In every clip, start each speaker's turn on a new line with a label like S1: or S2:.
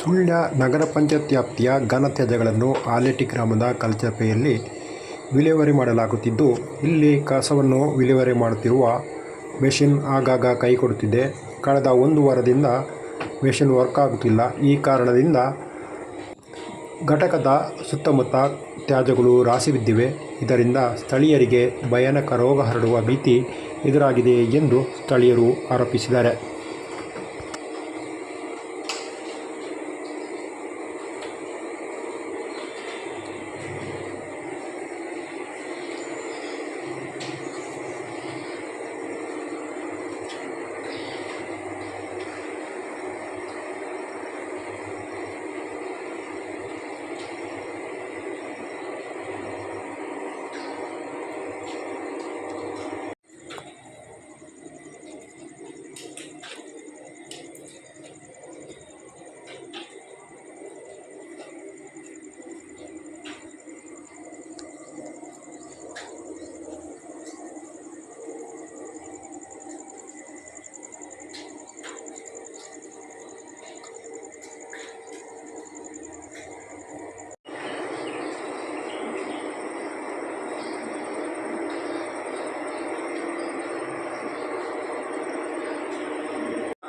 S1: ಸುಳ್ಯ ನಗರ ಪಂಚಾಯತ್ ವ್ಯಾಪ್ತಿಯ ಘನತ್ಯಾಜ್ಯಗಳನ್ನು ಆಲೇಟಿ ಗ್ರಾಮದ ಕಲ್ಚರ್ಪೆಯಲ್ಲಿ ವಿಲೇವಾರಿ ಮಾಡಲಾಗುತ್ತಿದ್ದು, ಇಲ್ಲಿ ಕಸವನ್ನು ವಿಲೇವಾರಿ ಮಾಡುತ್ತಿರುವ ಮೆಷಿನ್ ಆಗಾಗ ಕೈ ಕೊಡುತ್ತಿದೆ. ಕಳೆದ ಒಂದು ವಾರದಿಂದ ಮೆಷಿನ್ ವರ್ಕ್ ಆಗುತ್ತಿಲ್ಲ. ಈ ಕಾರಣದಿಂದ ಘಟಕದ ಸುತ್ತಮುತ್ತ ತ್ಯಾಜ್ಯಗಳು ರಾಶಿ ಬಿದ್ದಿವೆ. ಇದರಿಂದ ಸ್ಥಳೀಯರಿಗೆ ಭಯಾನಕ ರೋಗ ಹರಡುವ ಭೀತಿ ಎದುರಾಗಿದೆ ಎಂದು ಸ್ಥಳೀಯರು ಆರೋಪಿಸಿದ್ದಾರೆ.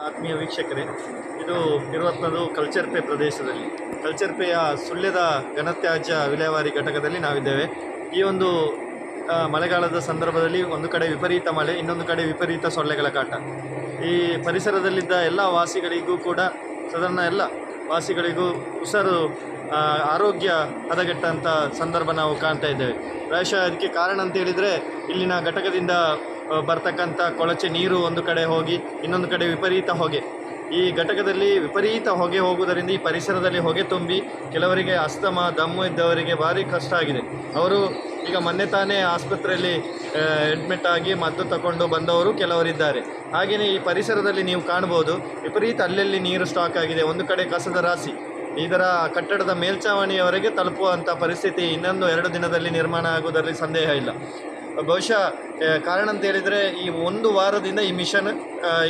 S2: ಆತ್ಮೀಯ ವೀಕ್ಷಕರೇ, ಇದು ಇರುವಂಥದ್ದು ಕಲ್ಚರ್ಪೆ ಪ್ರದೇಶದಲ್ಲಿ. ಕಲ್ಚರ್ಪೆಯ ಸುಳ್ಯದ ಘನತ್ಯಾಜ್ಯ ವಿಲೇವಾರಿ ಘಟಕದಲ್ಲಿ ನಾವಿದ್ದೇವೆ. ಈ ಒಂದು ಮಳೆಗಾಲದ ಸಂದರ್ಭದಲ್ಲಿ ಒಂದು ಕಡೆ ವಿಪರೀತ ಮಳೆ, ಇನ್ನೊಂದು ಕಡೆ ವಿಪರೀತ ಸೊಳ್ಳೆಗಳ ಕಾಟ. ಈ ಪರಿಸರದಲ್ಲಿದ್ದ ಎಲ್ಲ ವಾಸಿಗಳಿಗೂ ಕೂಡ, ಸಾಧಾರಣ ಎಲ್ಲ ವಾಸಿಗಳಿಗೂ ಉಸಿರು ಆರೋಗ್ಯ ಹದಗೆಟ್ಟಂಥ ಸಂದರ್ಭ ನಾವು ಕಾಣ್ತಾ ಇದ್ದೇವೆ. ಪ್ರಾಯಶಃ ಅದಕ್ಕೆ ಕಾರಣ ಅಂತ ಹೇಳಿದರೆ, ಇಲ್ಲಿನ ಘಟಕದಿಂದ ಬರ್ತಕ್ಕಂಥ ಕೊಳಚೆ ನೀರು ಒಂದು ಕಡೆ ಹೋಗಿ ಇನ್ನೊಂದು ಕಡೆ ವಿಪರೀತ ಹೊಗೆ. ಈ ಘಟಕದಲ್ಲಿ ವಿಪರೀತ ಹೊಗೆ ಹೋಗುವುದರಿಂದ ಈ ಪರಿಸರದಲ್ಲಿ ಹೊಗೆ ತುಂಬಿ ಕೆಲವರಿಗೆ ಅಸ್ತಮ, ದಮ್ಮು ಇದ್ದವರಿಗೆ ಭಾರಿ ಕಷ್ಟ ಆಗಿದೆ. ಅವರು ಈಗ ಮೊನ್ನೆ ತಾನೇ ಆಸ್ಪತ್ರೆಯಲ್ಲಿ ಅಡ್ಮಿಟ್ ಆಗಿ ಮದ್ದು ತಗೊಂಡು ಬಂದವರು ಕೆಲವರಿದ್ದಾರೆ. ಹಾಗೆಯೇ ಈ ಪರಿಸರದಲ್ಲಿ ನೀವು ಕಾಣ್ಬೋದು, ವಿಪರೀತ ಅಲ್ಲಲ್ಲಿ ನೀರು ಸ್ಟಾಕ್ ಆಗಿದೆ. ಒಂದು ಕಡೆ ಕಸದ ರಾಶಿ ಇದರ ಕಟ್ಟಡದ ಮೇಲ್ಛಾವಣಿಯವರೆಗೆ ತಲುಪುವಂಥ ಪರಿಸ್ಥಿತಿ ಇನ್ನೊಂದು 2 ದಿನದಲ್ಲಿ ನಿರ್ಮಾಣ ಆಗುವುದರಲ್ಲಿ ಸಂದೇಹ ಇಲ್ಲ. ಬಹುಶಃ ಕಾರಣ ಅಂತ ಹೇಳಿದರೆ, ಈ ಒಂದು ವಾರದಿಂದ ಈ ಮಿಷನ್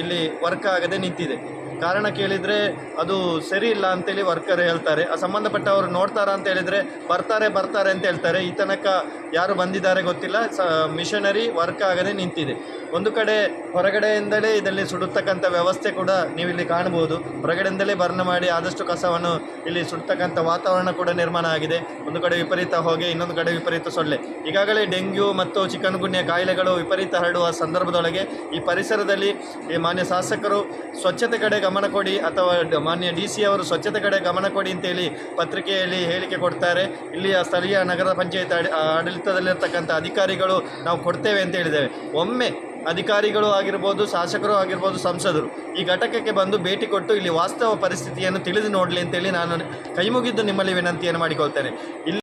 S2: ಇಲ್ಲಿ ವರ್ಕ್ ಆಗದೆ ನಿಂತಿದೆ. ಕಾರಣ ಕೇಳಿದರೆ ಅದು ಸರಿ ಇಲ್ಲ ಅಂತೇಳಿ ವರ್ಕರ್ ಹೇಳ್ತಾರೆ. ಸಂಬಂಧಪಟ್ಟವರು ನೋಡ್ತಾರಾ ಅಂತ ಹೇಳಿದರೆ ಬರ್ತಾರೆ ಅಂತ ಹೇಳ್ತಾರೆ. ಈ ತನಕ ಯಾರು ಬಂದಿದ್ದಾರೆ ಗೊತ್ತಿಲ್ಲ. ಮಿಷನರಿ ವರ್ಕ್ ಆಗದೆ ನಿಂತಿದೆ. ಒಂದು ಕಡೆ ಹೊರಗಡೆಯಿಂದಲೇ ಇದರಲ್ಲಿ ಸುಡುತ್ತಕ್ಕಂಥ ವ್ಯವಸ್ಥೆ ಕೂಡ ನೀವಿಲ್ಲಿ ಕಾಣ್ಬೋದು. ಹೊರಗಡೆಯಿಂದಲೇ ಬರ್ನ್ ಮಾಡಿ ಆದಷ್ಟು ಕಸವನ್ನು ಇಲ್ಲಿ ಸುಡ್ತಕ್ಕಂಥ ವಾತಾವರಣ ಕೂಡ ನಿರ್ಮಾಣ ಆಗಿದೆ. ಒಂದು ಕಡೆ ವಿಪರೀತ ಹೊಗೆ, ಇನ್ನೊಂದು ಕಡೆ ವಿಪರೀತ ಸೊಳ್ಳೆ. ಈಗಾಗಲೇ ಡೆಂಗ್ಯೂ ಮತ್ತು ಚಿಕನ್ಗುನ್ಯಾ ಕಾಯಿಲೆಗಳು ವಿಪರೀತ ಹರಡುವ ಸಂದರ್ಭದೊಳಗೆ ಈ ಪರಿಸರದಲ್ಲಿ ಈ ಮಾನ್ಯ ಶಾಸಕರು ಸ್ವಚ್ಛತೆ ಕಡೆ ಗಮನ ಕೊಡಿ, ಅಥವಾ ಮಾನ್ಯ DC ಅವರು ಸ್ವಚ್ಛತೆ ಕಡೆ ಗಮನ ಕೊಡಿ ಅಂತೇಳಿ ಪತ್ರಿಕೆಯಲ್ಲಿ ಹೇಳಿಕೆ ಕೊಡ್ತಾರೆ. ಇಲ್ಲಿಯ ಸ್ಥಳೀಯ ನಗರ ಪಂಚಾಯತ್ ಆಡಳಿತದಲ್ಲಿರ್ತಕ್ಕಂಥ ಅಧಿಕಾರಿಗಳು ನಾವು ಕೊಡ್ತೇವೆ ಅಂತ ಹೇಳಿದ್ದೇವೆ. ಒಮ್ಮೆ ಅಧಿಕಾರಿಗಳು ಆಗಿರ್ಬೋದು, ಶಾಸಕರು ಆಗಿರ್ಬೋದು, ಸಂಸದರು ಈ ಘಟಕಕ್ಕೆ ಬಂದು ಭೇಟಿ ಕೊಟ್ಟು ಇಲ್ಲಿ ವಾಸ್ತವ ಪರಿಸ್ಥಿತಿಯನ್ನು ತಿಳಿದು ನೋಡಲಿ ಅಂತೇಳಿ ನಾನು ಕೈಮುಗಿದ್ದು ನಿಮ್ಮಲ್ಲಿ ವಿನಂತಿಯನ್ನು ಮಾಡಿಕೊಳ್ತೇನೆ. ಇಲ್ಲಿ